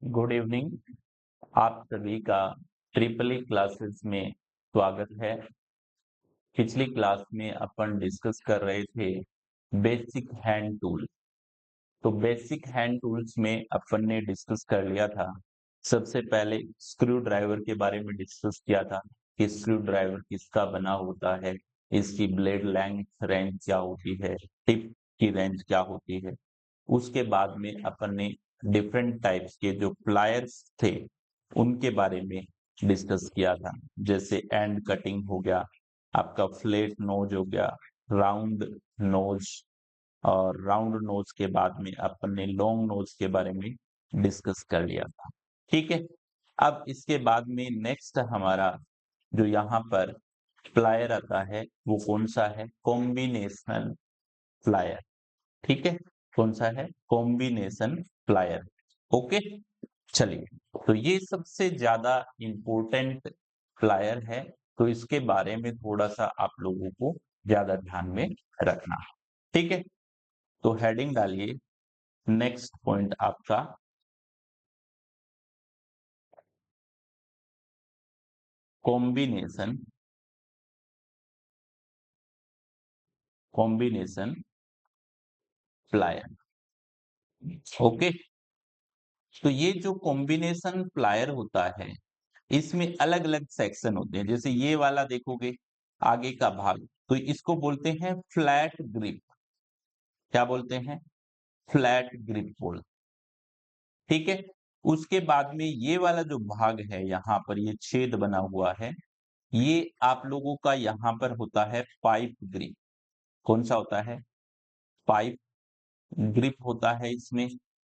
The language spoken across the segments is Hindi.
Good evening. आप सभी का ट्रिपल ई क्लासेस में स्वागत है। पिछली क्लास में अपन डिस्कस कर रहे थे बेसिक हैंड टूल। तो बेसिक हैंड टूल्स में अपन ने डिस्कस कर लिया था। सबसे पहले स्क्रू ड्राइवर के बारे में डिस्कस किया था कि स्क्रू ड्राइवर किसका बना होता है, इसकी ब्लेड लेंथ रेंज क्या होती है, टिप की रेंज क्या होती है। उसके बाद में अपन ने डिफरेंट टाइप्स के जो प्लायर्स थे उनके बारे में डिस्कस किया था। जैसे एंड कटिंग हो गया, आपका फ्लैट नोज हो गया, राउंड नोज, और राउंड नोज के बाद में अपन ने लॉन्ग नोज के बारे में डिस्कस कर लिया था। ठीक है। अब इसके बाद में नेक्स्ट हमारा जो यहाँ पर प्लायर आता है वो कौन सा है? Combinational plier. ठीक है, कौन सा है? Combination plier. ओके, चलिए। तो ये सबसे ज्यादा इंपॉर्टेंट प्लायर है, तो इसके बारे में थोड़ा सा आप लोगों को ज्यादा ध्यान में रखना। ठीक है, तो हेडिंग डालिए। नेक्स्ट पॉइंट आपका कॉम्बिनेशन कॉम्बिनेशन प्लायर। ओके, तो ये जो कॉम्बिनेशन प्लायर होता है इसमें अलग अलग सेक्शन होते हैं। जैसे ये वाला देखोगे, आगे का भाग, तो इसको बोलते हैं फ्लैट ग्रिप। क्या बोलते हैं? फ्लैट ग्रिप बोल। ठीक है। उसके बाद में ये वाला जो भाग है, यहाँ पर ये छेद बना हुआ है, ये आप लोगों का यहाँ पर होता है पाइप ग्रिप। कौन सा होता है? पाइप ग्रिप होता है इसमें।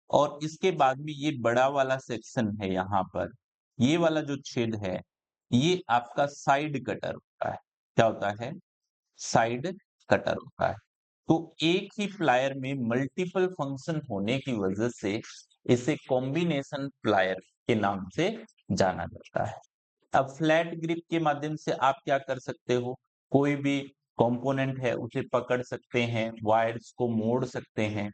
और इसके बाद में ये बड़ा वाला सेक्शन है यहाँ पर, ये वाला जो छेद है, ये आपका साइड कटर होता है। क्या होता है? साइड कटर होता है। तो एक ही प्लायर में मल्टीपल फंक्शन होने की वजह से इसे कॉम्बिनेशन प्लायर के नाम से जाना जाता है। अब फ्लैट ग्रिप के माध्यम से आप क्या कर सकते हो? कोई भी कंपोनेंट है उसे पकड़ सकते हैं, वायर्स को मोड़ सकते हैं।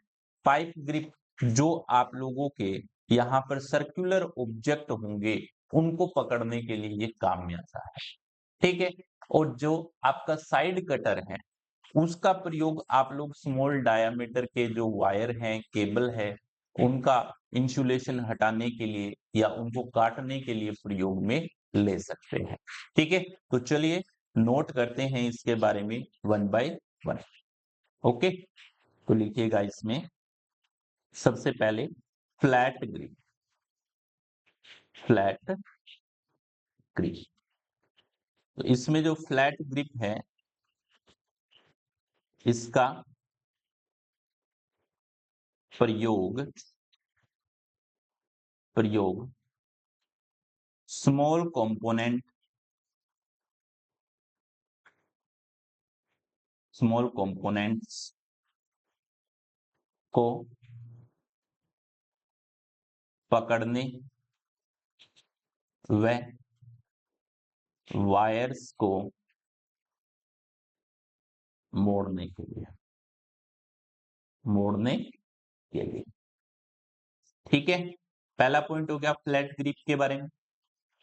पाइप ग्रिप जो आप लोगों के यहाँ पर सर्कुलर ऑब्जेक्ट होंगे उनको पकड़ने के लिए ये काम में आता है। ठीक है। और जो आपका साइड कटर है उसका प्रयोग आप लोग स्मॉल डायामीटर के जो वायर हैं, केबल है, उनका इंसुलेशन हटाने के लिए या उनको काटने के लिए प्रयोग में ले सकते हैं। ठीक है, तो चलिए नोट करते हैं इसके बारे में वन बाय वन। ओके, तो लिखिएगा इसमें सबसे पहले फ्लैट ग्रिप। फ्लैट ग्रिप, तो इसमें जो फ्लैट ग्रिप है इसका प्रयोग प्रयोग स्मॉल कंपोनेंट स्मॉल कंपोनेंट्स को पकड़ने व वायर्स को मोड़ने के लिए। ठीक है, पहला पॉइंट हो गया फ्लैट ग्रिप के बारे में।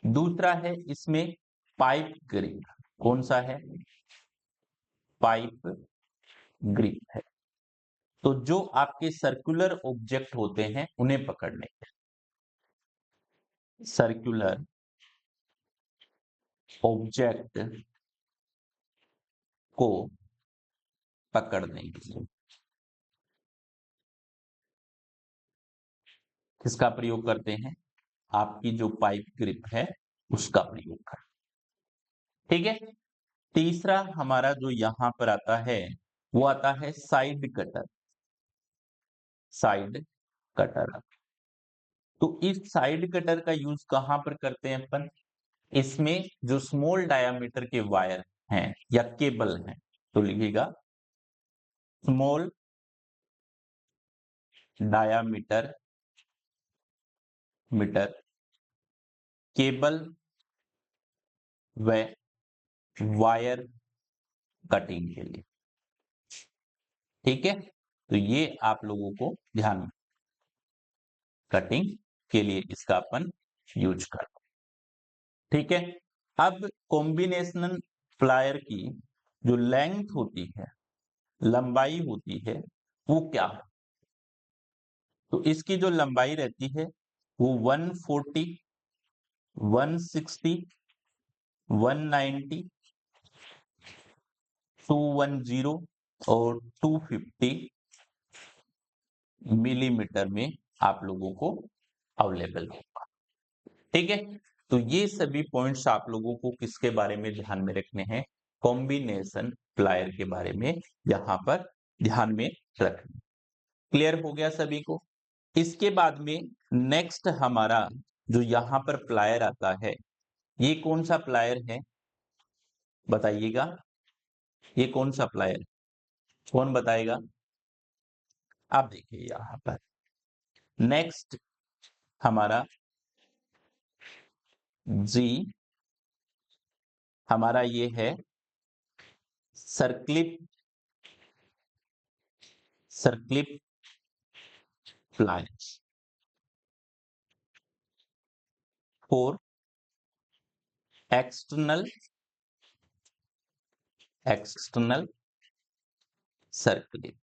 दूसरा है इसमें पाइप ग्रिप। कौन सा है? पाइप ग्रिप है। तो जो आपके सर्कुलर ऑब्जेक्ट होते हैं उन्हें पकड़ने के, सर्कुलर ऑब्जेक्ट को पकड़ने के लिए किसका प्रयोग करते हैं? आपकी जो पाइप ग्रिप है उसका प्रयोग करते हैं। ठीक है। तीसरा हमारा जो यहां पर आता है वो आता है साइड कटर। साइड कटर, तो इस साइड कटर का यूज कहां पर करते हैं अपन? इसमें जो स्मॉल डायामीटर के वायर हैं या केबल हैं, तो लिखिएगा स्मॉल डायामीटर मीटर केबल व वायर कटिंग के लिए। ठीक है, तो ये आप लोगों को ध्यान में, कटिंग के लिए इसका अपन यूज करते हैं। ठीक है, अब कॉम्बिनेशनल प्लायर की जो लेंथ होती है, लंबाई होती है, वो क्या है? तो इसकी जो लंबाई रहती है वो 140, 160, 190, 210 और 250 मिलीमीटर में आप लोगों को अवेलेबल होगा। ठीक है, तो ये सभी पॉइंट्स आप लोगों को किसके बारे में ध्यान में रखने हैं? कॉम्बिनेशन प्लायर के बारे में यहां पर ध्यान में रखना। क्लियर हो गया सभी को? इसके बाद में नेक्स्ट हमारा जो यहां पर प्लायर आता है, ये कौन सा प्लायर है बताइएगा? ये कौन सा प्लायर, कौन बताएगा? आप देखिए यहां पर नेक्स्ट हमारा जी, हमारा ये है circlip, circlip pliers for external, external circlip.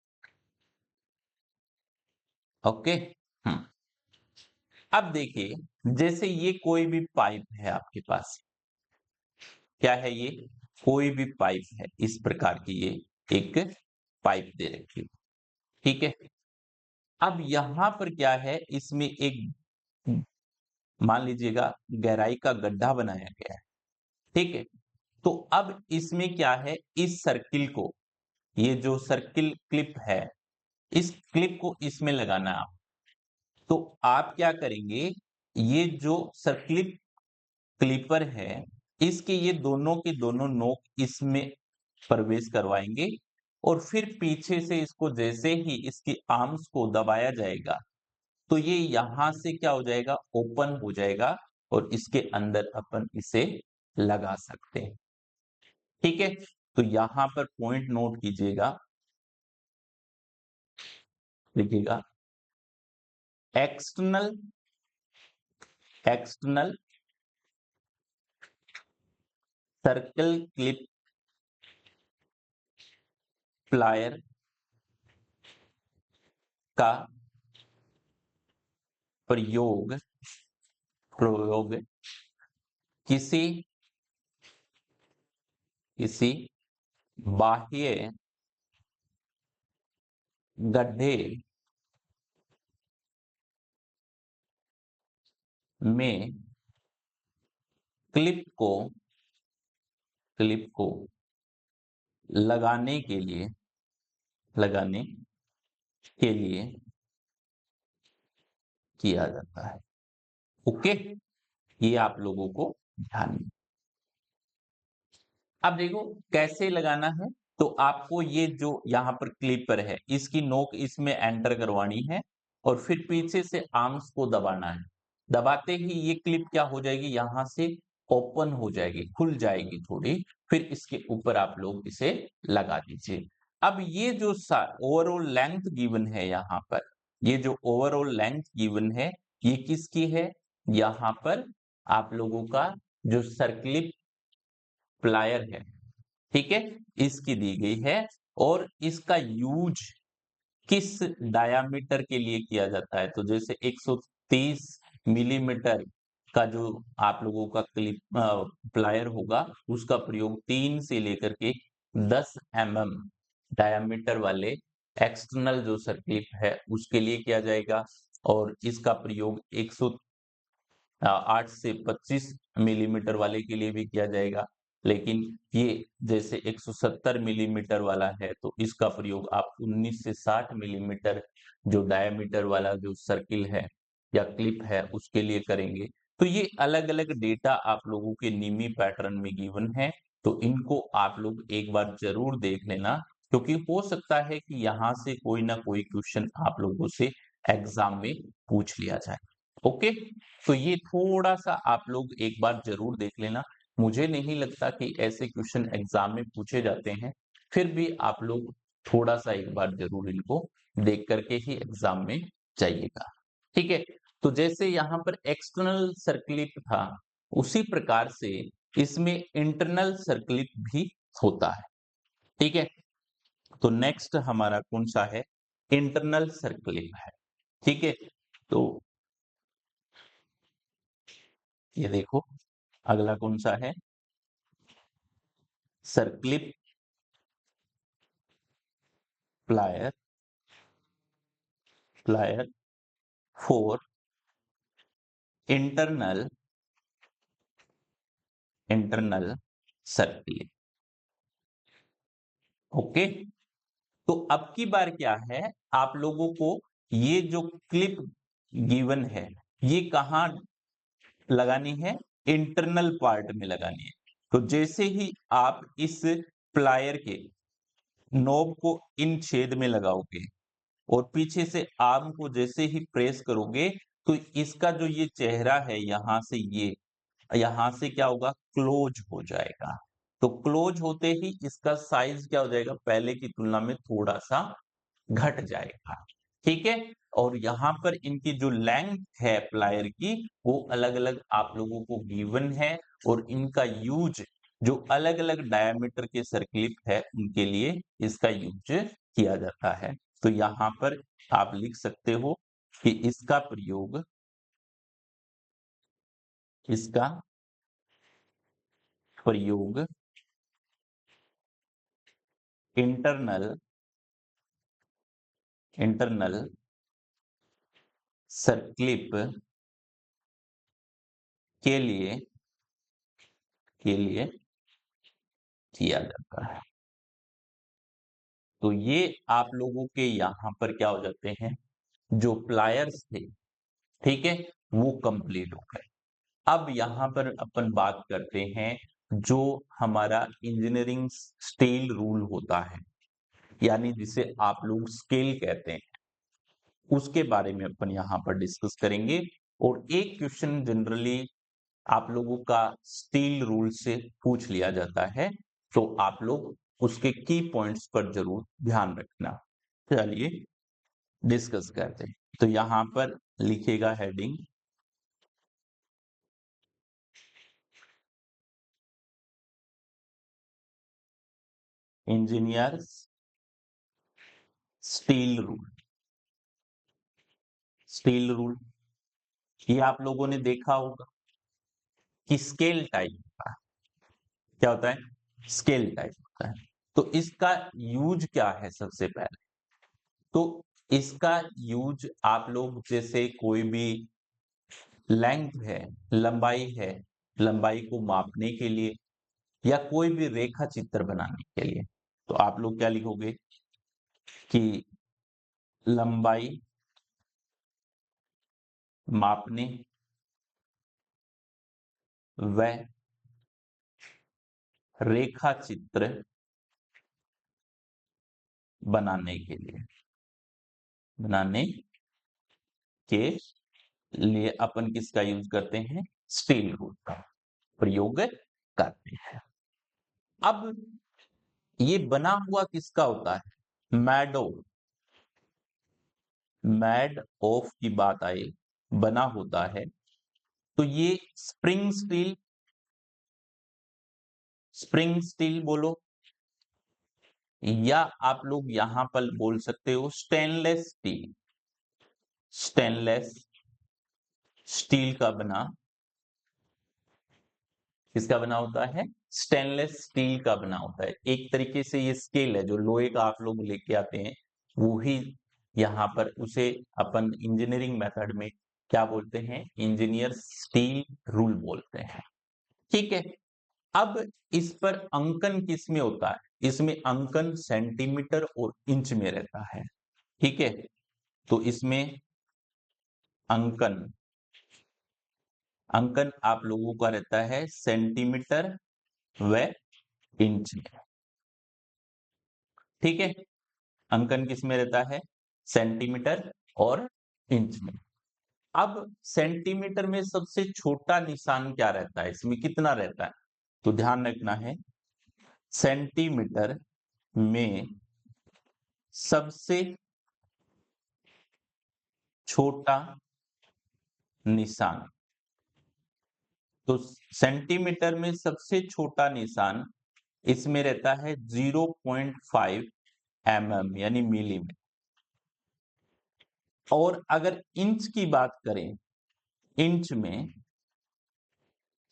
Okay, अब देखिए जैसे ये कोई भी पाइप है आपके पास, क्या है ये? कोई भी पाइप है, इस प्रकार की ये एक पाइप दे रखी है। ठीक है, अब यहां पर क्या है, इसमें एक मान लीजिएगा गहराई का गड्ढा बनाया गया है। ठीक है, तो अब इसमें क्या है, इस सर्किल को, ये जो सर्किल क्लिप है, इस क्लिप को इसमें लगाना है आप। तो आप क्या करेंगे, ये जो सर्किल क्लिपर है, इसके ये दोनों के दोनों नोक इसमें प्रवेश करवाएंगे और फिर पीछे से इसको जैसे ही इसकी आर्म्स को दबाया जाएगा, तो ये यहां से क्या हो जाएगा, ओपन हो जाएगा और इसके अंदर अपन इसे लगा सकते हैं। ठीक है, तो यहां पर पॉइंट नोट कीजिएगा, लिखिएगा external, external circle clip plier का प्रयोग, प्रयोग किसी, किसी बाह्य गड्ढे में क्लिप को, क्लिप को लगाने के लिए, लगाने के लिए किया जाता है। ओके, ये आप लोगों को ध्यान में। अब देखो कैसे लगाना है, तो आपको ये जो यहाँ पर क्लिपर है, इसकी नोक इसमें एंटर करवानी है और फिर पीछे से आर्म्स को दबाना है। दबाते ही ये क्लिप क्या हो जाएगी, यहां से ओपन हो जाएगी, खुल जाएगी थोड़ी, फिर इसके ऊपर आप लोग इसे लगा दीजिए। अब ये जो ओवरऑल लेंथ गिवन है यहाँ पर, ये जो ओवरऑल लेंथ गिवन है, ये किसकी है? यहाँ पर आप लोगों का जो सर्किल प्लायर है, ठीक है, इसकी दी गई है और इसका यूज किस डायामीटर के लिए किया जाता है? तो जैसे 130 मिलीमीटर का जो आप लोगों का क्लिप प्लायर होगा, उसका प्रयोग 3 से लेकर के 10 mm डायामीटर वाले एक्सटर्नल जो सर्किल है उसके लिए किया जाएगा और इसका प्रयोग 8 से 25 मिलीमीटर वाले के लिए भी किया जाएगा। लेकिन ये जैसे 170 मिलीमीटर वाला है, तो इसका प्रयोग आप 19 से 60 मिलीमीटर जो डायामीटर वाला जो सर्किल है या क्लिप है उसके लिए करेंगे। तो ये अलग-अलग डेटा आप लोगों के निमी पैटर्न में गिवन है, तो इनको आप लोग एक बार जरूर देख लेना, क्योंकि हो सकता है कि यहाँ से कोई ना कोई क्वेश्चन आप लोगों से एग्जाम में पूछ लिया जाए। ओके, तो ये थोड़ा-सा आप लोग एक बार ज़रूर देख लेना। मुझे नहीं लगता कि ऐसे क्वेश्चन एग्ज़ाम में पूछे जाते हैं, फिर भी आप लोग थोड़ा-सा एक बार ज़रूर इनको देख कर के ही एग्ज़ाम में जाइएगा। ठीक है? तो जैसे यहाँ पर एक्सटर्नल सर्किलिट था, उसी प्रकार से इसमें इंटरनल सर्किलिट भी होता है। ठीक है? तो नेक्स्ट हमारा कौन-सा है? इंटरनल सर्किलिट है। ठीक है? तो ये देखो अगला कौन-सा है? सर्किलिट plier फॉर इंटरनल सर्किलिट। ओके? तो अब की बार क्या है, आप लोगों को ये जो क्लिप गिवन है, ये कहाँ लगानी है? इंटरनल पार्ट में लगानी है। तो जैसे ही आप इस प्लायर के नॉब को इन छेद में लगाओगे और पीछे से आर्म को जैसे ही प्रेस करोगे, तो इसका जो ये चेहरा है यहाँ से ये, यहाँ से क्या होगा? क्लोज हो जाएगा। तो क्लोज होते ही इसका साइज क्या हो जाएगा? पहले की तुलना में थोड़ा-सा घट जाएगा। ठीक है? और यहाँ पर इनकी जो लेंथ है प्लायर की, वो अलग-अलग आप लोगों को गिवन है और इनका यूज़ जो अलग-अलग डायामीटर के सर्किलिट है, उनके लिए इसका यूज़ किया जाता है। तो यहाँ पर आप लिख सकते हो कि इसका प्रयोग इंटरनल इंटरनल सर्किलिट के लिए किया जाता है। तो ये आप लोगों के यहाँ पर क्या हो जाते हैं, जो प्लायर्स थे, ठीक है? वो कंप्लीट हो गए। अब यहाँ पर अपन बात करते हैं, जो हमारा इंजीनियरिंग स्केल रूल होता है, यानी जिसे आप लोग स्केल कहते हैं, उसके बारे में अपन यहाँ पर डिस्कस करेंगे। और एक क्वेश्चन जनरली आप लोगों का स्टील रूल से पूछ लिया जाता है, तो आप लोग उसके की पॉइंट्स पर जरूर ध्यान रखना। चलिए डिस्कस करते हैं। तो यहाँ पर लिखेगा heading engineers steel rule. Steel rule ये आप लोगों ने देखा होगा कि स्केल टाइप का क्या होता है, स्केल टाइप होता है। तो इसका यूज क्या है? सबसे पहले तो इसका यूज आप लोग जैसे कोई भी लेंथ है, लंबाई को मापने के लिए या कोई भी रेखा चित्र बनाने के लिए, तो आप लोग क्या लिखोगे कि लंबाई मापने व रेखा चित्र बनाने के लिए अपन किसका यूज करते हैं? स्टील रूल का प्रयोग करते हैं। अब ये बना हुआ किसका होता है? मैड ऑफ की बात आई, बना होता है। तो ये स्प्रिंग स्टील बोलो, या आप लोग यहां पर बोल सकते हो स्टेनलेस स्टील का बना, किसका बना होता है? स्टेनलेस स्टील का बना होता है। एक तरीके से ये स्केल है जो लोहे का आप लोग लेके आते हैं, वो ही यहाँ पर उसे अपन इंजीनियरिंग मेथड में क्या बोलते हैं? इंजीनियर स्टील रूल बोलते हैं। ठीक है? अब इस पर अंकन किस में होता है? इसमें अंकन सेंटीमीटर और इंच में रहता है। ठीक है? तो इसमें अंकन अंकन आप लोगों का रहता है सेंटीमीटर व इंच में। ठीक है? अंकन किस में रहता है? सेंटीमीटर और इंच में। अब सेंटीमीटर में सबसे छोटा निशान क्या रहता है? इसमें कितना रहता है? तो ध्यान रखना है, सेंटीमीटर में सबसे छोटा निशान। तो सेंटीमीटर में सबसे छोटा निशान इसमें रहता है 0.5 mm यानी मिलीमीटर। और अगर इंच की बात करें, इंच में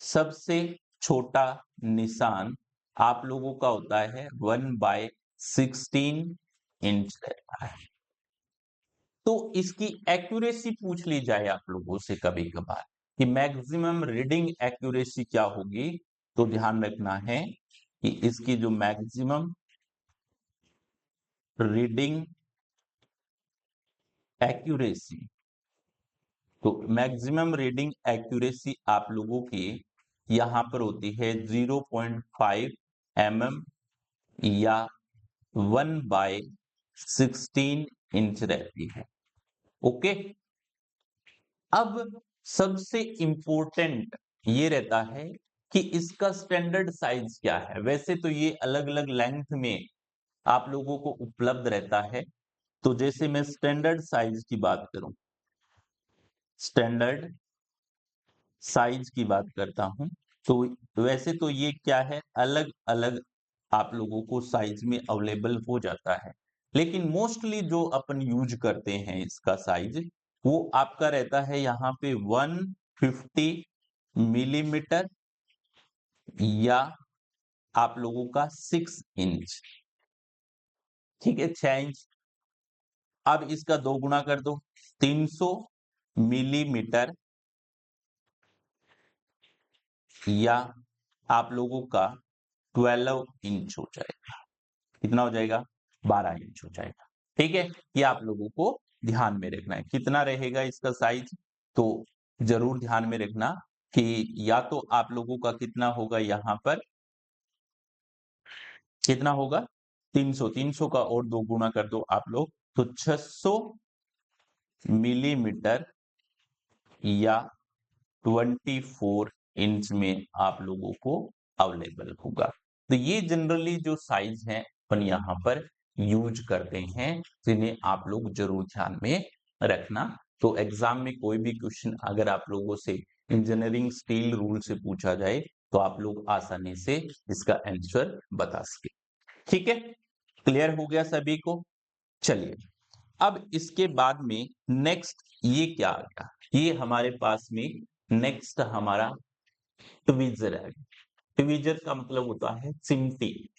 सबसे छोटा निशान आप लोगों का होता है 1/16 इंच रहता है। तो इसकी एक्यूरेसी पूछ ली जाए आप लोगों से कभी कभार कि मैक्सिमम रीडिंग एक्यूरेसी क्या होगी, तो ध्यान रखना है कि इसकी जो मैक्सिमम रीडिंग एक्यूरेसी, तो मैक्सिमम रीडिंग एक्यूरेसी आप लोगों की यहां पर होती है 0.5 mm या 1/16 इंच रहती है। ओके। अब सबसे इंपॉर्टेंट ये रहता है कि इसका स्टैंडर्ड साइज क्या है। वैसे तो ये अलग अलग लेंथ में आप लोगों को उपलब्ध रहता है। तो जैसे मैं स्टैंडर्ड साइज की बात करूं, स्टैंडर्ड साइज की बात करता हूं, तो वैसे तो ये क्या है, अलग अलग आप लोगों को साइज में अवेलेबल हो जाता है। लेकिन मोस्टली जो अपन यूज करते हैं इसका साइज, वो आपका रहता है यहाँ पे 150 मिलीमीटर या आप लोगों का 6 इंच। ठीक है, 6 इंच। अब इसका 2 गुना कर दो, 300 मिलीमीटर या आप लोगों का 12 इंच हो जाएगा। कितना हो जाएगा? 12 इंच हो जाएगा। ठीक है, ये आप लोगों को ध्यान में रखना है। कितना रहेगा इसका साइज, तो जरूर ध्यान में रखना कि या तो आप लोगों का कितना होगा, यहां पर कितना होगा, 300, 300 का और 2 गुना कर दो आप लोग, तो 600 मिलीमीटर या 24 इंच में आप लोगों को अवेलेबल होगा। तो ये जनरली जो साइज है अपन यहाँ पर यूज करते हैं, जिन्हें आप लोग जरूर ध्यान में रखना। तो एग्जाम में कोई भी क्वेश्चन अगर आप लोगों से इंजीनियरिंग स्टील रूल से पूछा जाए, तो आप लोग आसानी से इसका आंसर बता सके। ठीक है, क्लियर हो गया सभी को? चलिए, अब इसके बाद में नेक्स्ट ये क्या आ गया, ये हमारे पास में नेक्स्ट हमारा ट्वीजर है। ट्वीजर का मतलब होता है चिमटी।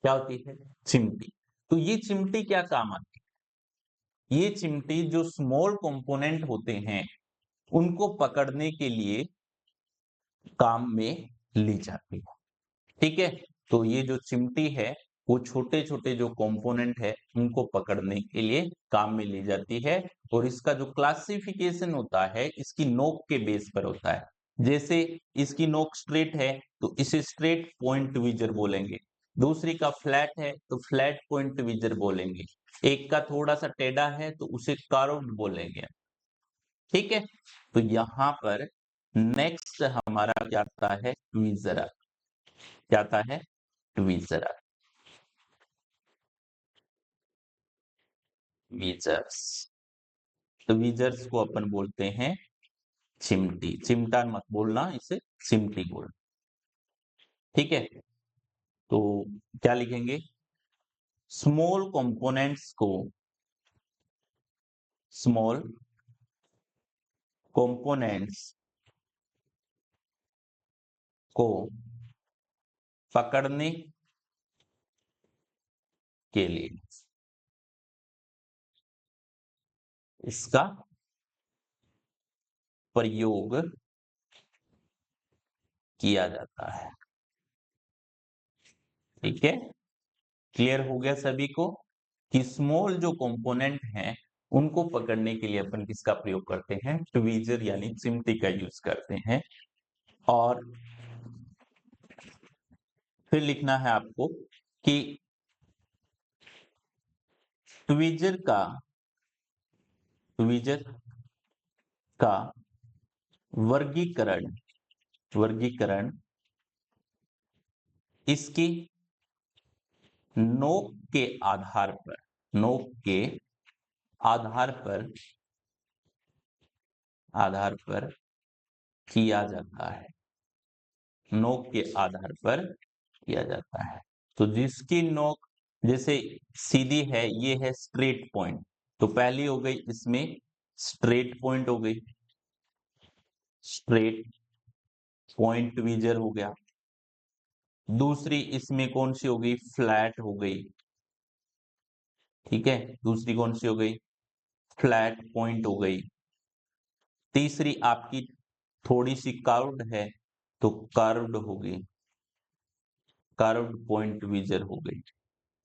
क्या होती है? चिमटी। तो ये चिमटी क्या काम आती है? ये चिमटी जो स्मॉल कंपोनेंट होते हैं उनको पकड़ने के लिए काम में ली जाती है। ठीक है, तो ये जो चिमटी है वो छोटे छोटे जो कंपोनेंट है उनको पकड़ने के लिए काम में ली जाती है। और इसका जो क्लासिफिकेशन होता है इसकी नोक के बेस पर होता है। जैसे इसकी नोक स्ट्रेट है तो इसे स्ट्रेट पॉइंट ट्वीजर बोलेंगे, दूसरी का फ्लैट है तो फ्लैट पॉइंट ट्वीजर बोलेंगे, एक का थोड़ा सा टेढ़ा है तो उसे कर्व्ड बोलेंगे। ठीक है, तो यहां पर नेक्स्ट हमारा क्या आता है? ट्वीजर। क्या आता है? ट्वीजर। ट्वीजर्स। ट्वीजर्स को अपन बोलते हैं चिमटी। चिमटा मत बोलना, इसे चिमटी बोल। ठीक है, तो क्या लिखेंगे? स्मॉल कंपोनेंट्स को, स्मॉल कंपोनेंट्स को पकड़ने के लिए इसका प्रयोग किया जाता है। ठीक है, क्लियर हो गया सभी को कि स्मॉल जो कंपोनेंट हैं उनको पकड़ने के लिए अपन किसका प्रयोग करते हैं? ट्वीजर यानी चिमटी का यूज करते हैं। और फिर लिखना है आपको कि ट्वीजर का, ट्वीजर का वर्गीकरण, वर्गीकरण इसकी नोक के आधार पर, नोक के आधार पर आधार पर किया जाता है, नोक के आधार पर किया जाता है। तो जिसकी नोक जैसे सीधी है, ये है स्ट्रेट पॉइंट, तो पहली हो गई इसमें स्ट्रेट पॉइंट हो गई, स्ट्रेट पॉइंट ट्वीजर हो गया। दूसरी इसमें कौन सी हो गई, फ्लैट हो गई, ठीक है। दूसरी कौन सी हो गई, फ्लैट पॉइंट हो गई। तीसरी आपकी थोड़ी सी कर्व्ड है, तो कर्व्ड होगी, कर्व्ड पॉइंट ट्वीजर हो गई।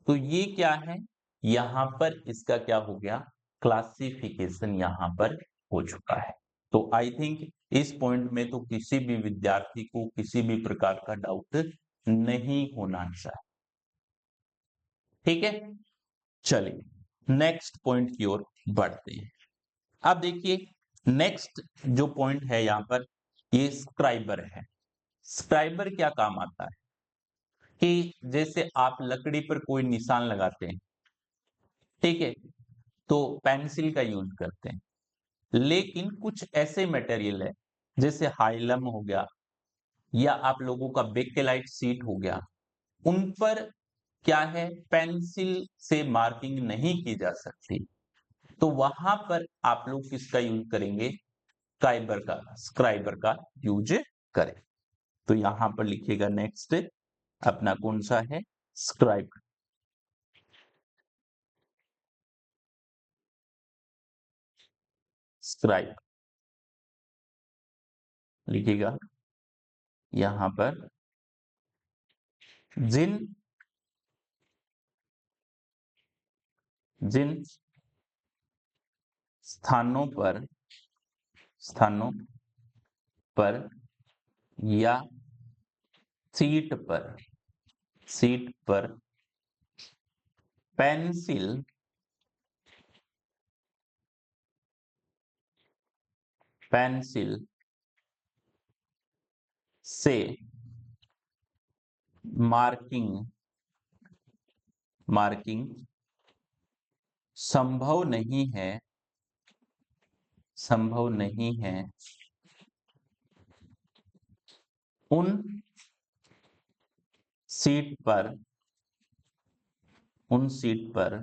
तो ये क्या है, यहां पर इसका क्या हो गया, क्लासिफिकेशन यहां पर हो चुका है। तो आई थिंक इस पॉइंट में तो किसी भी विद्यार्थी को किसी भी प्रकार का डाउट नहीं होना चाहिए, ठीक है। चलिए नेक्स्ट पॉइंट की ओर बढ़ते हैं। अब देखिए नेक्स्ट जो पॉइंट है यहां पर, ये स्क्राइबर है। स्क्राइबर क्या काम आता है कि जैसे आप लकड़ी पर कोई निशान लगाते हैं, ठीक है, तो पेंसिल का यूज करते हैं। लेकिन कुछ ऐसे मटेरियल है जैसे हाइलम हो गया या आप लोगों का बेकेलाइट सीट हो गया, उन पर क्या है, पेंसिल से मार्किंग नहीं की जा सकती। तो वहां पर आप लोग किसका यूज करेंगे, स्क्राइबर का यूज करें। तो यहां पर लिखिएगा नेक्स्ट अपना कौन सा है, स्क्राइबर। स्क्राइब लिखिएगा यहां पर, जिन जिन स्थानों पर या सीट पर पेंसिल पेंसिल से मार्किंग मार्किंग संभव नहीं है, संभव नहीं है, उन सीट पर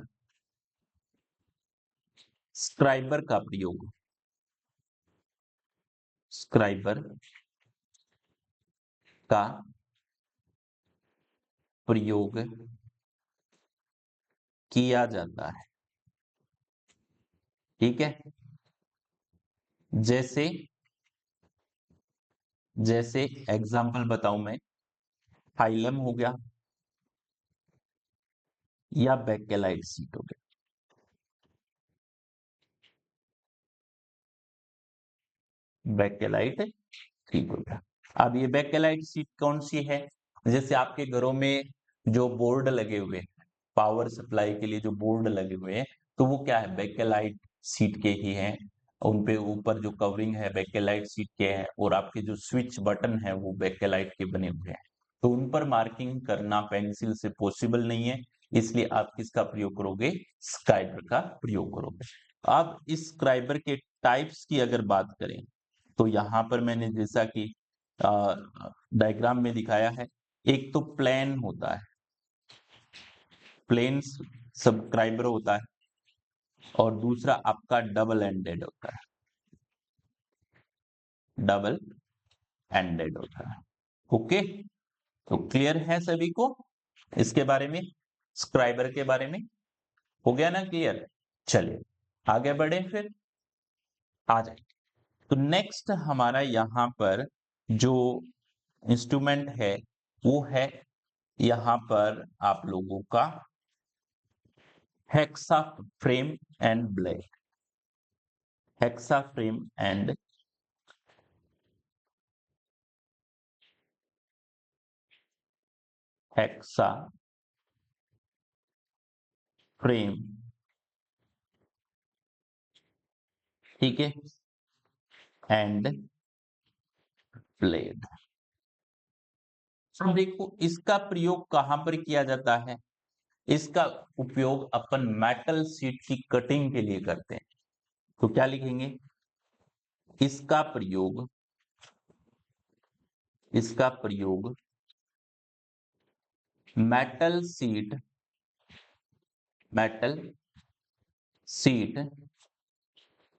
स्क्राइबर का प्रयोग, स्क्राइबर का प्रयोग किया जाता है, ठीक है। जैसे जैसे एग्जाम्पल बताऊं मैं, हाइलम हो गया या बेकेलाइट सीट हो गया। बेकेलाइट सीट हो गया। अब ये बेकेलाइट सीट कौन सी है, जैसे आपके घरों में जो बोर्ड लगे हुए हैं, पावर सप्लाई के लिए जो बोर्ड लगे हुए हैं, तो वो क्या है, बेकेलाइट सीट के ही हैं। उन पे ऊपर जो कवरिंग है बेकेलाइट सीट के है, और आपके जो स्विच बटन है वो बेकेलाइट के बने हुए हैं। तो उन पर मार्किंग करना पेंसिल से पॉसिबल नहीं है, इसलिए आप किसका प्रयोग करोगे, स्क्राइबर का प्रयोग करोगे। अब इस स्क्राइबर के टाइप्स की अगर बात करें, तो यहां पर मैंने जैसा कि डायग्राम में दिखाया है, एक तो प्लेन होता है, प्लेन सब्सक्राइबर होता है, और दूसरा आपका डबल एंडेड होता है, डबल एंडेड होता है। ओके, तो क्लियर है सभी को इसके बारे में, स्क्राइबर के बारे में, हो गया ना क्लियर। चलिए आगे बढ़े, फिर आ जाए। तो नेक्स्ट हमारा यहां पर जो इंस्ट्रूमेंट है वो है यहां पर आप लोगों का hexa frame and blade, hexa frame and hexa frame, ठीक है, एंड ब्लेड। अब देखो इसका प्रयोग कहां पर किया जाता है, इसका उपयोग अपन मेटल शीट की कटिंग के लिए करते हैं। तो क्या लिखेंगे, इसका प्रयोग इसका प्रयोग मेटल सीट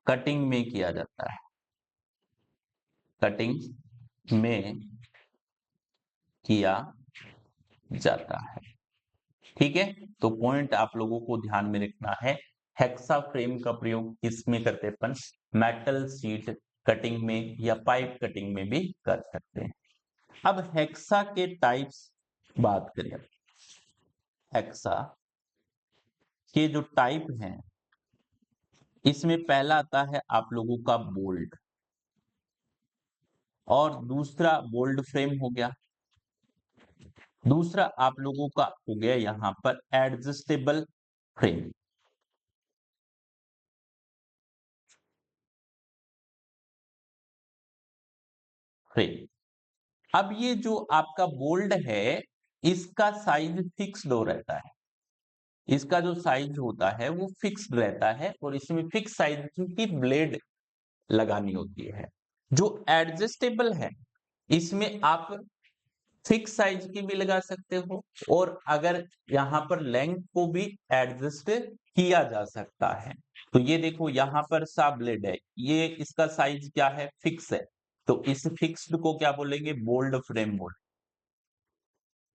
कटिंग में किया जाता है, कटिंग में किया जाता है। ठीक है, तो पॉइंट आप लोगों को ध्यान में रखना है। हेक्सा फ्रेम का प्रयोग किसमें करते हैं अपन? मेटल शीट कटिंग में या पाइप कटिंग में भी कर सकते हैं। अब हेक्सा के टाइप्स बात करें। हेक्सा के जो टाइप हैं, इसमें पहला आता है आप लोगों का बोल्ट, और दूसरा बोल्ट फ्रेम हो गया। दूसरा आप लोगों का हो गया यहां पर एडजस्टेबल फ्रेम। फ्रेम अब ये जो आपका बोल्ट है, इसका साइज फिक्स्ड हो रहता है। इसका जो साइज होता है वो फिक्स्ड रहता है, और इसमें फिक्स साइज की ब्लेड लगानी होती है। जो एडजस्टेबल है, इसमें आप फिक्स साइज की भी लगा सकते हो, और अगर यहां पर लेंथ को भी एडजस्ट किया जा सकता है। तो ये देखो यहां पर सा ब्लेड है, ये इसका साइज क्या है? फिक्स है। तो इस फिक्स्ड को क्या बोलेंगे? बोल्ड फ्रेम बोल।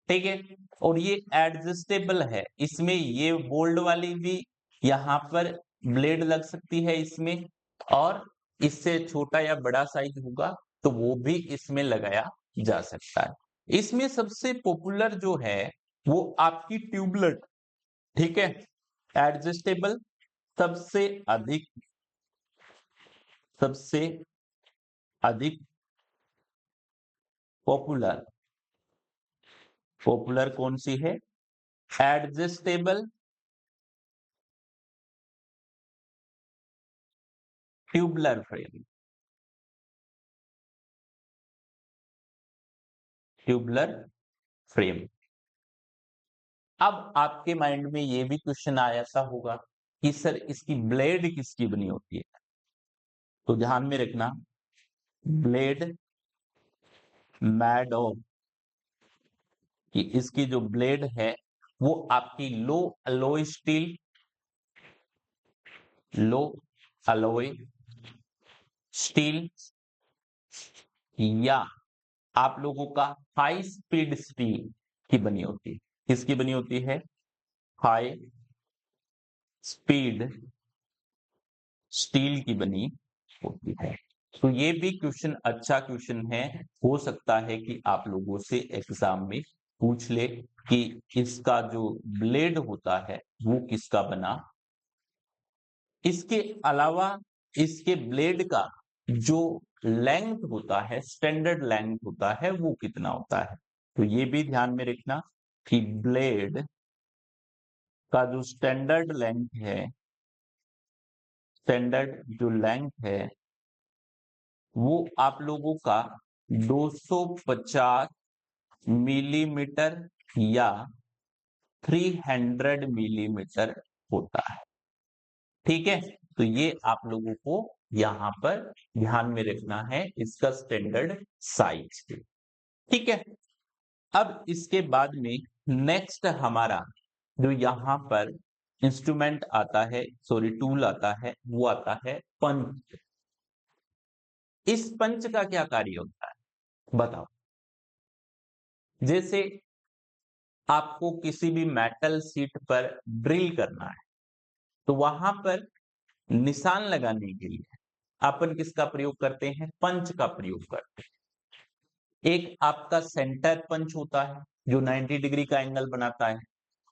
ठीक है, और ये एडजस्टेबल है, इसमें ये बोल्ड वाली भी यहां पर ब्लेड लग सकती है इसमें, और इससे छोटा या बड़ा साइज होगा तो वो भी इसमें लगाया जा सकता है। इसमें सबसे पॉपुलर जो है वो आपकी ट्यूबलेट। ठीक है, एडजस्टेबल सबसे अधिक पॉपुलर पॉपुलर कौन सी है? Adjustable tubular frame. Tubular frame. अब आपके माइंड में ये भी क्वेश्चन आया सा होगा कि सर इसकी ब्लेड किसकी बनी होती है? तो ध्यान में रखना, ब्लेड मैड ऑफ कि इसकी जो ब्लेड है वो आपकी लो अलोय स्टील, या आप लोगों का हाई स्पीड स्टील की बनी होती है। किसकी बनी होती है? हाई स्पीड स्टील की बनी होती है। तो ये भी क्वेश्चन अच्छा क्वेश्चन है, हो सकता है कि आप लोगों से एग्जाम में पूछ ले कि इसका जो ब्लेड होता है वो किसका बना। इसके अलावा इसके ब्लेड का जो लेंथ होता है, स्टैंडर्ड लेंथ होता है, वो कितना होता है। तो ये भी ध्यान में रखना कि ब्लेड का जो स्टैंडर्ड जो लेंथ है वो आप लोगों का 250 मिलीमीटर या 300 मिलीमीटर होता है। ठीक है, तो ये आप लोगों को यहां पर ध्यान में रखना है, इसका स्टैंडर्ड साइज। ठीक है, अब इसके बाद में नेक्स्ट हमारा जो यहां पर इंस्ट्रूमेंट आता है, सॉरी टूल आता है, वो आता है पंच। इस पंच का क्या कार्य होता है बताओ? जैसे आपको किसी भी मेटल शीट पर ड्रिल करना है, तो वहां पर निशान लगाने के लिए अपन किसका प्रयोग करते हैं? पंच का प्रयोग करते हैं। एक आपका सेंटर पंच होता है जो 90 डिग्री का एंगल बनाता है,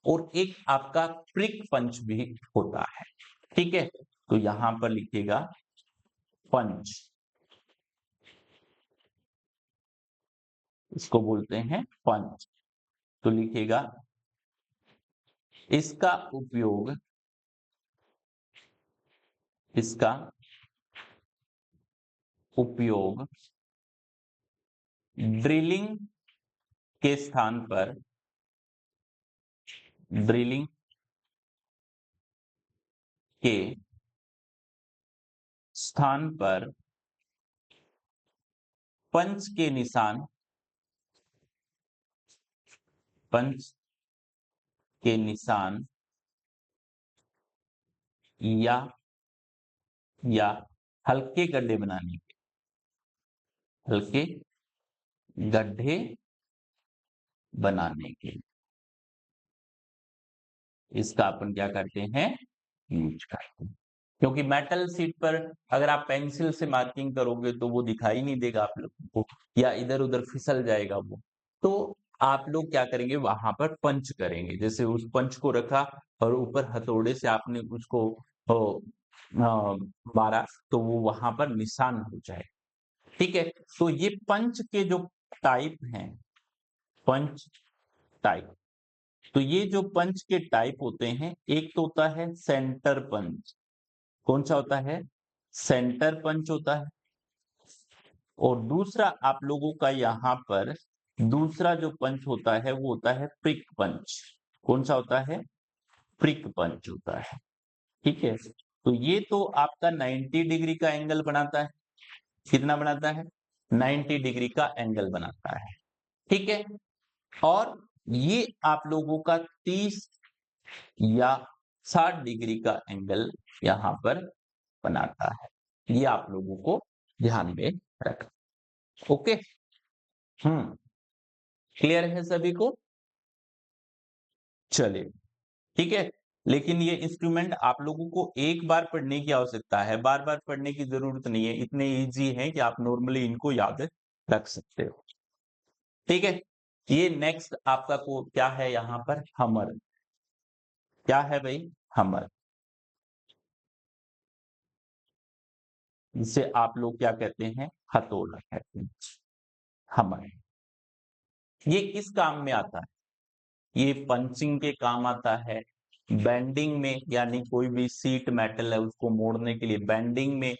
और एक आपका प्रिक पंच भी होता है। ठीक है, तो यहां पर लिखिएगा पंच, इसको बोलते हैं पंच। तो लिखिएगा इसका उपयोग इसका उपयोग ड्रिलिंग के स्थान पर ड्रिलिंग के स्थान पर पंच के निशान, पंच के निशान या हल्के गड्ढे बनाने के, हल्के गड्ढे बनाने के, इसका अपन क्या करते हैं, यूज करते हैं। क्योंकि मेटल शीट पर अगर आप पेंसिल से मार्किंग करोगे तो वो दिखाई नहीं देगा आप लोगों को, या इधर उधर फिसल जाएगा वो। तो आप लोग क्या करेंगे, वहां पर पंच करेंगे। जैसे उस पंच को रखा और ऊपर हथौड़े से आपने उसको ओ, अ, मारा, तो वो वहां पर निशान हो जाए। ठीक है, तो ये पंच के जो टाइप हैं, पंच टाइप, तो ये जो पंच के टाइप होते हैं, एक तो होता है सेंटर पंच। कौन सा होता है, सेंटर पंच होता है। और दूसरा आप लोगों का यहाँ पर दूसरा जो पंच होता है वो होता है प्रिक पंच। कौन सा होता है, प्रिक पंच होता है। ठीक है, तो ये तो आपका 90 डिग्री का एंगल बनाता है। कितना बनाता है, 90 डिग्री का एंगल बनाता है। ठीक है, और ये आप लोगों का 30 या 60 डिग्री का एंगल यहां पर बनाता है। ये आप लोगों को ध्यान में रखना। ओके, क्लियर है सभी को, चलिए ठीक है। लेकिन ये इंस्ट्रूमेंट आप लोगों को एक बार पढ़ने की आवश्यकता है, बार बार पढ़ने की जरूरत नहीं है। इतने इजी है कि आप नॉर्मली इनको याद रख सकते हो। ठीक है, ये नेक्स्ट आपका को क्या है यहाँ पर, हमर। क्या है भाई, हमर, जिसे आप लोग क्या कहते हैं, हथौड़ा कहते हैं, हमर। ये किस काम में आता है, ये पंचिंग के काम आता है, बेंडिंग में, यानी कोई भी सीट मेटल है उसको मोड़ने के लिए बेंडिंग में,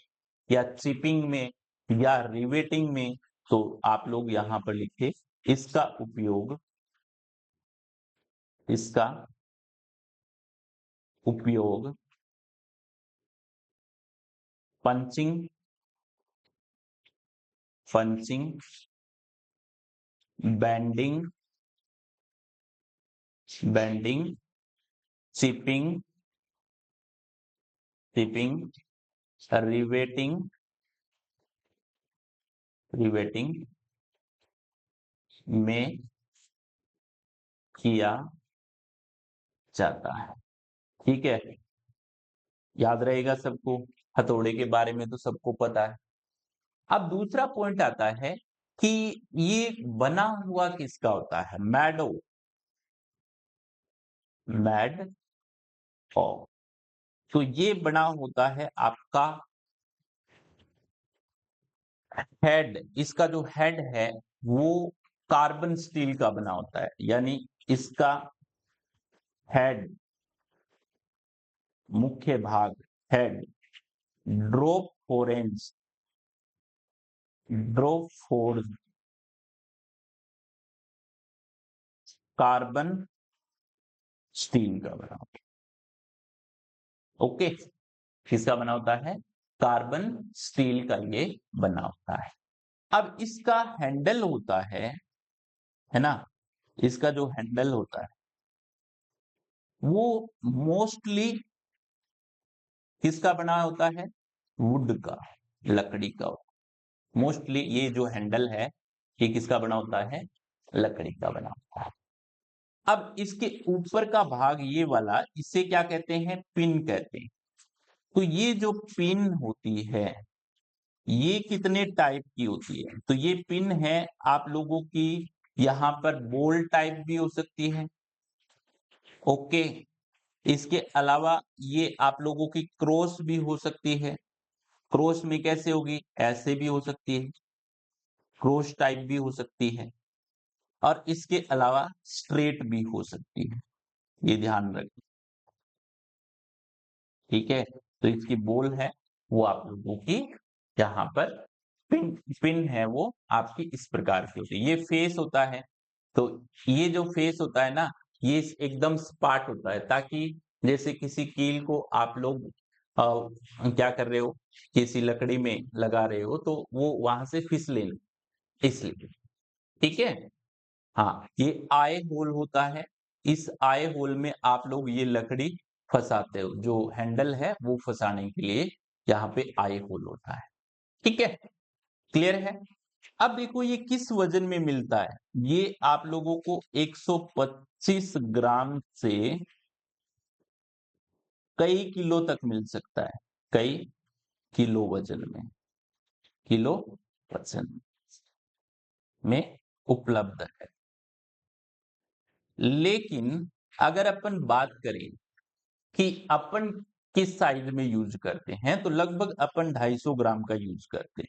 या चिपिंग में, या रिवेटिंग में। तो आप लोग यहां पर लिखे, इसका उपयोग, इसका उपयोग punching, punching, bending, bending, chipping, chipping, riveting, riveting में किया जाता है। ठीक है, याद रहेगा सबको, हथौड़े के बारे में तो सबको पता है। अब दूसरा पॉइंट आता है कि ये बना हुआ किसका होता है, मैडो, मैड ओ। तो ये बना होता है आपका हेड, इसका जो हेड है वो कार्बन स्टील का बना होता है, यानी इसका हेड, मुख्य भाग, head drop forged, drop force carbon steel का बना होता है। ओके, किसका बना होता है, कार्बन स्टील का ये बना होता है। अब इसका हैंडल होता है ना, इसका जो हैंडल होता है वो मोस्टली किसका बना होता है, वुड का, लकड़ी का। मोस्टली ये जो हैंडल है ये किसका बना होता है, लकड़ी का बना होता है। अब इसके ऊपर का भाग ये वाला, इसे क्या कहते हैं, पिन कहते हैं। तो ये जो पिन होती है ये कितने टाइप की होती है, तो ये पिन है आप लोगों की, यहां पर बोल टाइप भी हो सकती है। ओके, इसके अलावा ये आप लोगों की क्रॉस भी हो सकती है। क्रॉस में कैसे होगी, ऐसे भी हो सकती है, क्रॉस टाइप भी हो सकती है। और इसके अलावा स्ट्रेट भी हो सकती है, ये ध्यान रखें। ठीक है, तो इसकी बोल है वो आप लोगों की यहाँ पर, पिन, पिन है वो आपकी इस प्रकार की होती है। ये फेस होता है, तो ये जो फेस होता है ना, ये एकदम सपाट होता है, ताकि जैसे किसी कील को आप लोग क्या कर रहे हो, किसी लकड़ी में लगा रहे हो तो वो वहां से फिसले नहीं। इसलिए, ठीक है। हाँ, ये आई होल होता है। इस आई होल में आप लोग ये लकड़ी फँसाते हो, जो हैंडल है वो फँसाने के लिए यहाँ पे आई होल होता है, ठीक है? क्लियर है? अब देखो ये किस वजन में मिलता है? ये आप लोगों को 125 ग्राम से कई किलो तक मिल सकता है, कई किलो वजन में, किलो वजन में उपलब्ध है। लेकिन अगर अपन बात करें कि अपन किस साइज में यूज करते हैं, तो लगभग अपन 250 ग्राम का यूज करते हैं,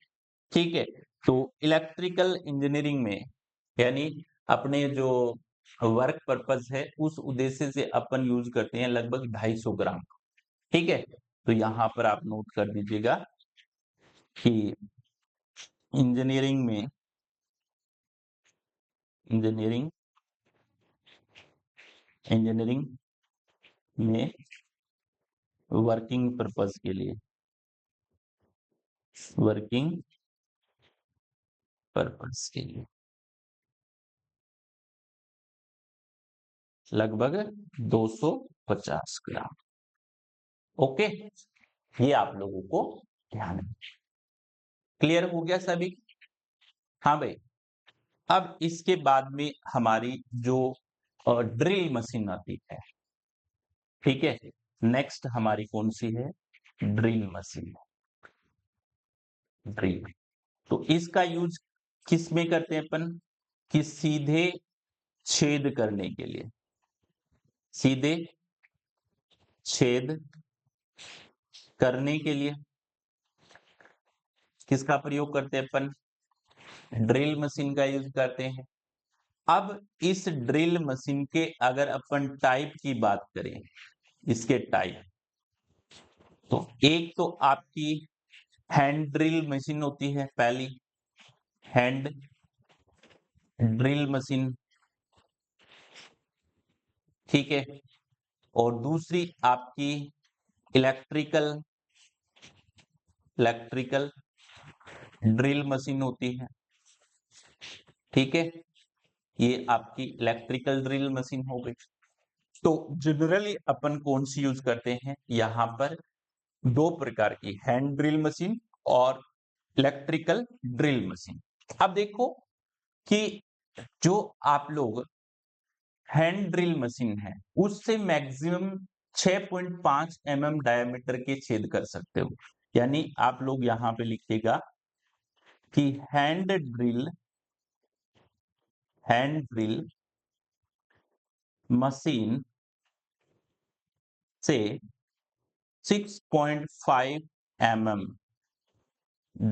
ठीक है। तो इलेक्ट्रिकल इंजीनियरिंग में यानी अपने जो वर्क पर्पस है उस उद्देश्य से अपन यूज करते हैं लगभग 250 ग्राम, ठीक है। तो यहां पर आप नोट कर दीजिएगा कि इंजीनियरिंग में इंजीनियरिंग इंजीनियरिंग में वर्किंग पर्पस के लिए वर्किंग पर्पस के लिए लगभग 250 ग्राम। ओके, ये आप लोगों को ध्यान है। क्लियर हो गया सभी? हाँ भाई। अब इसके बाद में हमारी जो ड्रिल मशीन आती है, ठीक है। नेक्स्ट हमारी कौन सी है? Drill machine. ड्रिल, तो इसका यूज किस में करते हैं अपन? कि सीधे छेद करने के लिए, सीधे छेद करने के लिए किसका प्रयोग करते हैं अपन? ड्रिल मशीन का यूज करते हैं। अब इस ड्रिल मशीन के अगर अपन टाइप की बात करें, इसके टाइप, तो एक तो आपकी हैंड ड्रिल मशीन होती है, पहली हैंड ड्रिल मशीन, ठीक है। और दूसरी आपकी इलेक्ट्रिकल इलेक्ट्रिकल ड्रिल मशीन होती है, ठीक है। ये आपकी इलेक्ट्रिकल ड्रिल मशीन हो गई। तो जनरली अपन कौन सी यूज करते हैं यहां पर? दो प्रकार की, हैंड ड्रिल मशीन और इलेक्ट्रिकल ड्रिल मशीन। अब देखो कि जो आप लोग हैंड ड्रिल मशीन है उससे मैक्सिमम 6.5 mm डायमीटर के छेद कर सकते हो। यानी आप लोग यहां पे लिखिएगा कि हैंड ड्रिल मशीन से 6.5 mm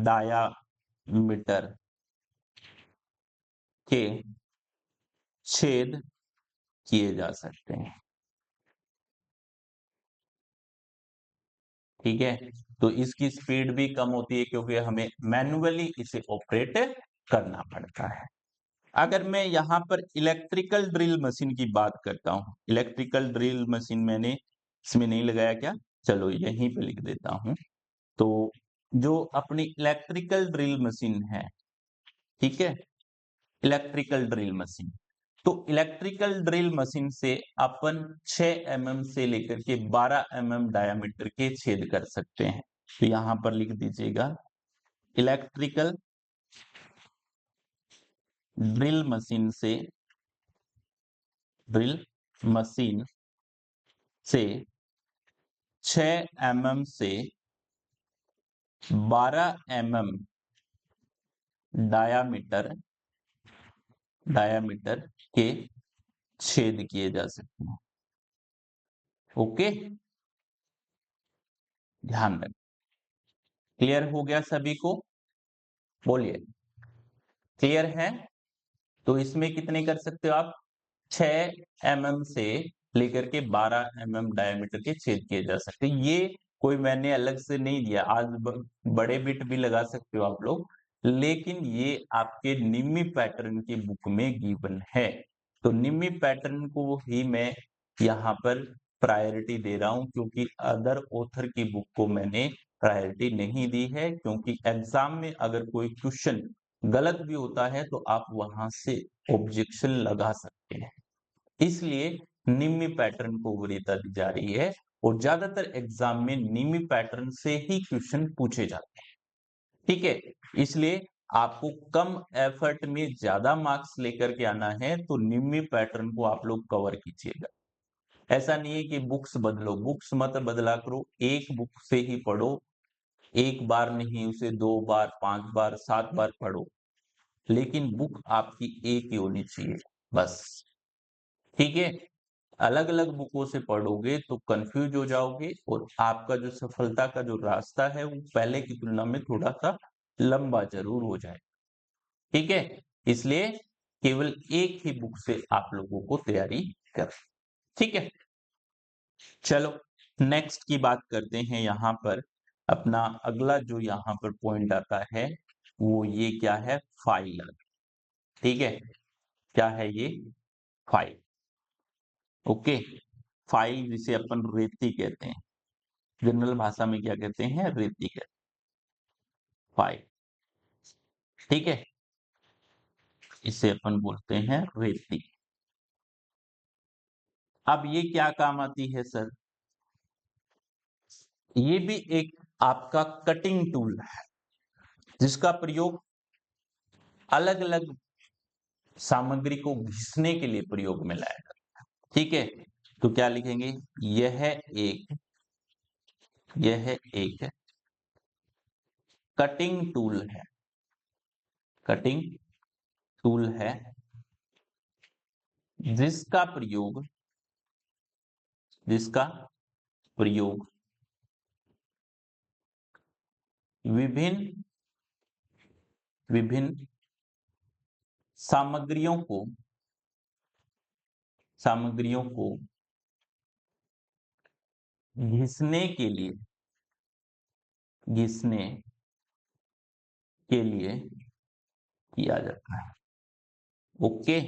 डायामीटर के छेद किए जा सकते हैं, ठीक है। तो इसकी स्पीड भी कम होती है क्योंकि हमें मैन्युअली इसे ऑपरेट करना पड़ता है। अगर मैं यहाँ पर इलेक्ट्रिकल ड्रिल मशीन की बात करता हूँ, इलेक्ट्रिकल ड्रिल मशीन मैंने इसमें नहीं लगाया क्या? चलो यहीं पे लिख देता हूँ। तो जो अपनी इलेक्ट्रिकल ड्रिल मशीन है, ठीक है, इलेक्ट्रिकल ड्रिल मशीन, तो इलेक्ट्रिकल ड्रिल मशीन से अपन 6 mm से लेकर के 12 mm डायामीटर के छेद कर सकते हैं। तो यहां पर लिख दीजिएगा इलेक्ट्रिकल ड्रिल मशीन से ड्रिल मशीन से 6 mm से 12 mm डायामीटर डायामीटर के छेद किए जा सकते हैं। ओके, ध्यान रखें। क्लियर हो गया सभी को? बोलिए, क्लियर है? तो इसमें कितने कर सकते हो आप? 6 mm से लेकर के 12 mm डायमीटर के छेद किए जा सकते हैं। ये कोई मैंने अलग से नहीं दिया, आज बड़े बिट भी लगा सकते हो आप लोग, लेकिन ये आपके निम्मी पैटर्न की बुक में गिवन है। तो निम्मी पैटर्न को ही मैं यहाँ पर प्रायोरिटी दे रहा हूँ क्योंकि अदर ऑथर की बुक को मैंने प्रायोरिटी नहीं दी है, क्योंकि एग्जाम में अगर कोई क्वेश्चन गलत भी होता है तो आप वहां से ऑब्जेक्शन लगा सकते हैं। इसलिए निम्न पैटर्न को वरीयता दी जा रही है और ज्यादातर एग्जाम में निम्न पैटर्न से ही क्वेश्चन पूछे जाते हैं। ठीक है, इसलिए आपको कम एफर्ट में ज्यादा मार्क्स लेकर के आना है तो निम्न पैटर्न को आप लोग कवर कीजिएगा। ऐसा नहीं है कि बुक्स बदलो, बुक्स मत बदला करो, एक बुक से ही पढ़ो, एक बार नहीं उसे 2 बार, 5 बार, 7 बार पढ़ो, लेकिन बुक आपकी एक ही होनी चाहिए बस। ठीक है, अलग अलग बुकों से पढ़ोगे तो कंफ्यूज हो जाओगे और आपका जो सफलता का जो रास्ता है वो पहले की तुलना में थोड़ा सा लंबा जरूर हो जाए। ठीक है, इसलिए केवल एक ही बुक से आप लोगों को तैयारी कर। ठीक है, चलो नेक्स्ट की बात करते हैं। यहाँ पर अपना अगला जो यहाँ पर पॉइंट आता है वो ये क्या है, फाइल। ठीक है, क्या है ये, फाइल। ओके, फाइल जिसे अपन रेती कहते हैं, जनरल भाषा में क्या कहते हैं, रेती कहते हैं, फाइल। ठीक है, इसे अपन बोलते हैं रेती। अब ये क्या काम आती है सर, ये भी एक आपका कटिंग टूल है जिसका प्रयोग अलग अलग सामग्री को घिसने के लिए प्रयोग में लाया जाता है। ठीक है, तो क्या लिखेंगे, यह एक कटिंग टूल है, कटिंग टूल है जिसका प्रयोग, जिसका प्रयोग विभिन्न विभिन्न सामग्रियों को, सामग्रियों को घिसने के लिए, घिसने के लिए किया जाता है। ओके,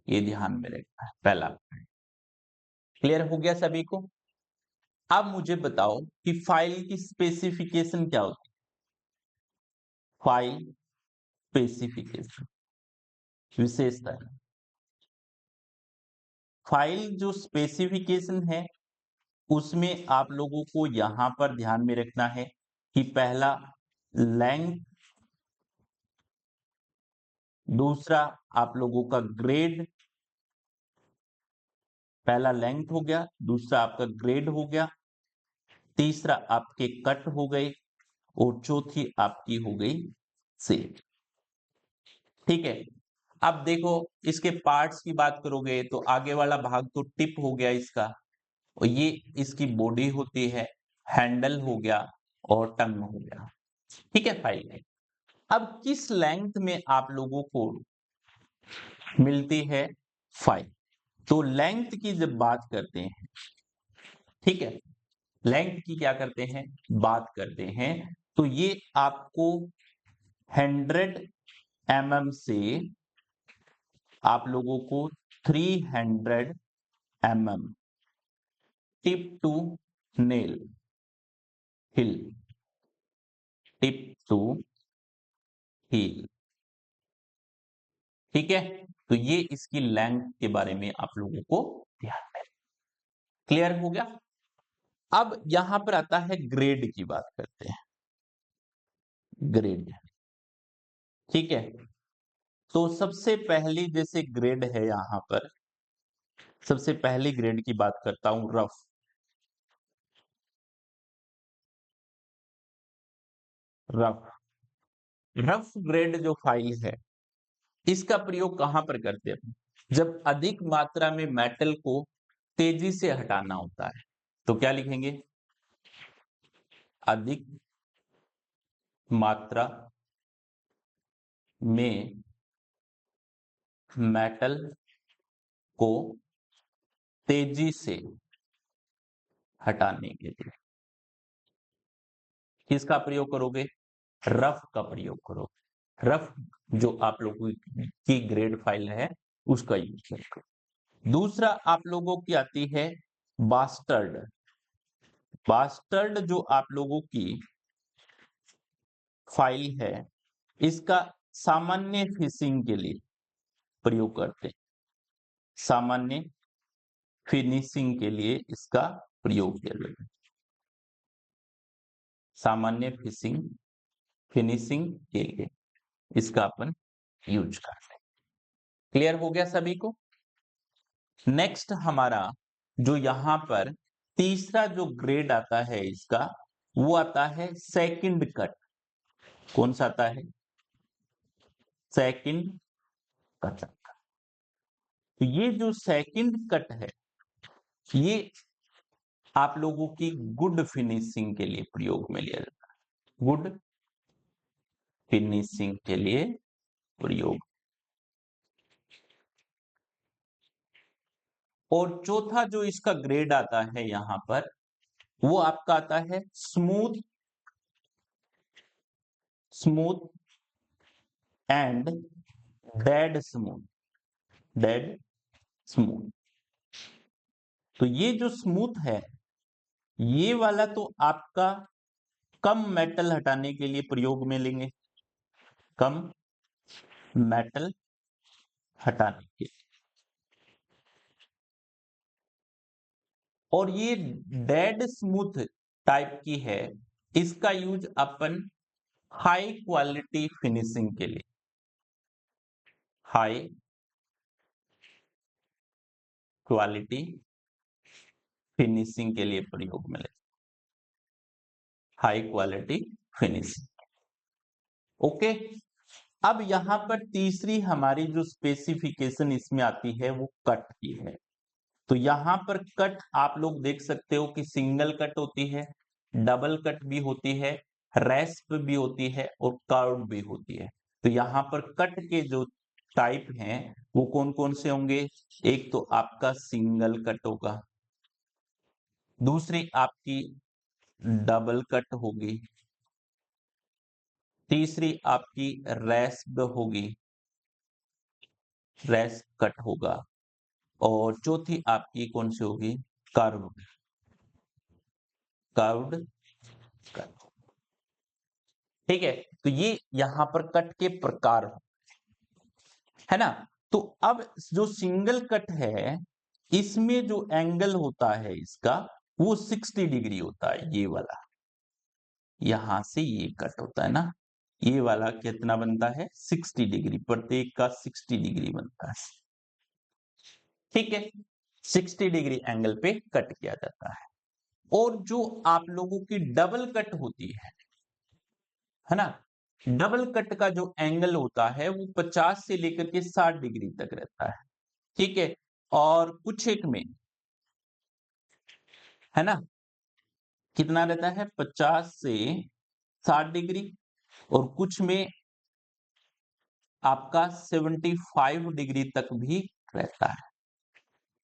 ये ध्यान में रखना है पहला। क्लियर हो गया सभी को। अब मुझे बताओ कि फाइल की स्पेसिफिकेशन क्या होती है। फाइल स्पेसिफिकेशन, विशेषता। फाइल जो स्पेसिफिकेशन है उसमें आप लोगों को यहां पर ध्यान में रखना है कि पहला लेंथ, दूसरा आप लोगों का ग्रेड, पहला लेंथ हो गया, दूसरा आपका ग्रेड हो गया, तीसरा आपके कट हो गए और चौथी आपकी हो गई सेट। ठीक है, अब देखो इसके पार्ट्स की बात करोगे तो आगे वाला भाग तो टिप हो गया इसका, और ये इसकी बॉडी होती है, हैंडल हो गया और टंग हो गया। ठीक है, फाइल में अब किस लेंथ में आप लोगों को मिलती है फाइल, तो लेंथ की जब बात करते हैं, ठीक है, लेंथ की क्या करते हैं, बात करते हैं, तो ये आपको 100 mm से आप लोगों को 300 mm tip to nail heel, tip to heel. ठीक है, तो ये इसकी लेंथ के बारे में आप लोगों को ध्यान है। क्लियर हो गया। अब यहां पर आता है ग्रेड की बात करते हैं, ग्रेड। ठीक है, तो सबसे पहली जैसे ग्रेड है यहां पर, सबसे पहली ग्रेड की बात करता हूं, रफ। रफ, रफ ग्रेड जो फाइल है इसका प्रयोग कहां पर करते हैं, जब अधिक मात्रा में मेटल को तेजी से हटाना होता है। तो क्या लिखेंगे, अधिक मात्रा में मेटल को तेजी से हटाने के लिए किसका प्रयोग करोगे, रफ का प्रयोग करो। रफ जो आप लोगों की ग्रेड फाइल है उसका यूज करो। दूसरा आप लोगों की आती है बास्टर्ड। बास्टर्ड जो आप लोगों की फाइल है इसका सामान्य फिशिंग के लिए प्रयोग करते हैं, सामान्य फिनिशिंग के लिए इसका प्रयोग किया जाता है, सामान्य फिनिशिंग के लिए इसका अपन यूज करते हैं। क्लियर हो गया सभी को? नेक्स्ट हमारा जो यहां पर तीसरा जो ग्रेड आता है इसका, वो आता है सेकंड कट। कौन सा आता है? Second cut. तो ये जो सेकंड कट है, ये आप लोगों की गुड फिनिशिंग के लिए प्रयोग में लिया जाता है, गुड फिनिशिंग के लिए प्रयोग। और चौथा जो इसका ग्रेड आता है यहां पर, वो आपका आता है स्मूथ एंड डेड स्मूथ। तो ये जो स्मूथ है, ये वाला तो आपका कम मेटल हटाने के लिए प्रयोग में लेंगे, कम मेटल हटाने के। और ये डेड स्मूथ टाइप की है, इसका यूज अपन हाई क्वालिटी फिनिशिंग के लिए, हाई क्वालिटी फिनिशिंग के लिए प्रयोग में ले, हाई क्वालिटी फिनिशिंग। ओके। अब यहां पर तीसरी हमारी जो स्पेसिफिकेशन इसमें आती है वो कट की है। तो यहां पर कट आप लोग देख सकते हो कि सिंगल कट होती है, डबल कट भी होती है, रेस्प भी होती है और कर्व भी होती है। तो यहां पर कट के जो टाइप हैं वो कौन कौन से होंगे? एक तो आपका सिंगल कट होगा, दूसरी आपकी डबल कट होगी, तीसरी आपकी रेस्प होगी, रेस्प कट होगा, और चौथी आपकी कौन सी होगी? Curved cut. ठीक है। तो ये यहां पर कट के प्रकार है ना। तो अब जो सिंगल कट है, इसमें जो एंगल होता है इसका, वो 60 डिग्री होता है। ये वाला यहां से ये कट होता है ना, ये वाला कितना बनता है? 60 डिग्री, प्रत्येक का 60 डिग्री बनता है। ठीक है, 60 डिग्री एंगल पे कट किया जाता है। और जो आप लोगों की डबल कट होती है ना, डबल कट का जो एंगल होता है वो 50 से लेकर के 60 डिग्री तक रहता है। ठीक है। और कुछ एक में, है ना, कितना रहता है? 50 से 60 डिग्री। और कुछ में आपका 75 डिग्री तक भी रहता है।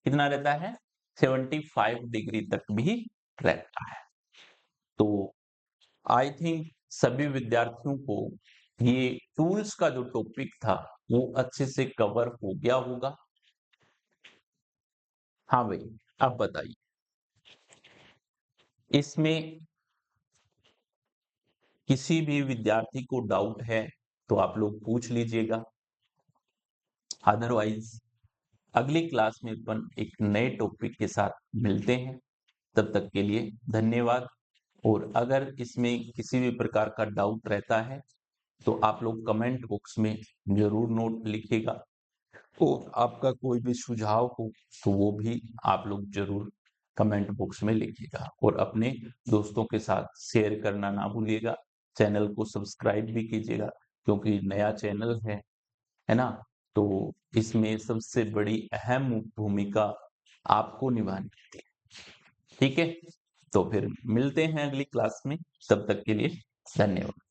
कितना रहता है? 75 डिग्री तक भी रहता है। तो आई थिंक सभी विद्यार्थियों को ये टूल्स का जो टॉपिक था वो अच्छे से कवर हो गया होगा। हाँ भाई, अब बताइए, इसमें किसी भी विद्यार्थी को डाउट है तो आप लोग पूछ लीजिएगा। अदरवाइज अगली क्लास में अपन एक नए टॉपिक के साथ मिलते हैं। तब तक के लिए धन्यवाद। और अगर इसमें किसी भी प्रकार का डाउट रहता है तो आप लोग कमेंट बॉक्स में जरूर नोट लिखिएगा। और आपका कोई भी सुझाव हो तो वो भी आप लोग जरूर कमेंट बॉक्स में लिखिएगा। और अपने दोस्तों के साथ शेयर करना ना भूलिएगा। चैनल को सब्सक्राइब भी कीजिएगा, क्योंकि नया चैनल है ना। तो इसमें सबसे बड़ी अहम भूमिका आपको निभानी है। ठीक है। तो फिर मिलते हैं अगली क्लास में। तब तक के लिए धन्यवाद।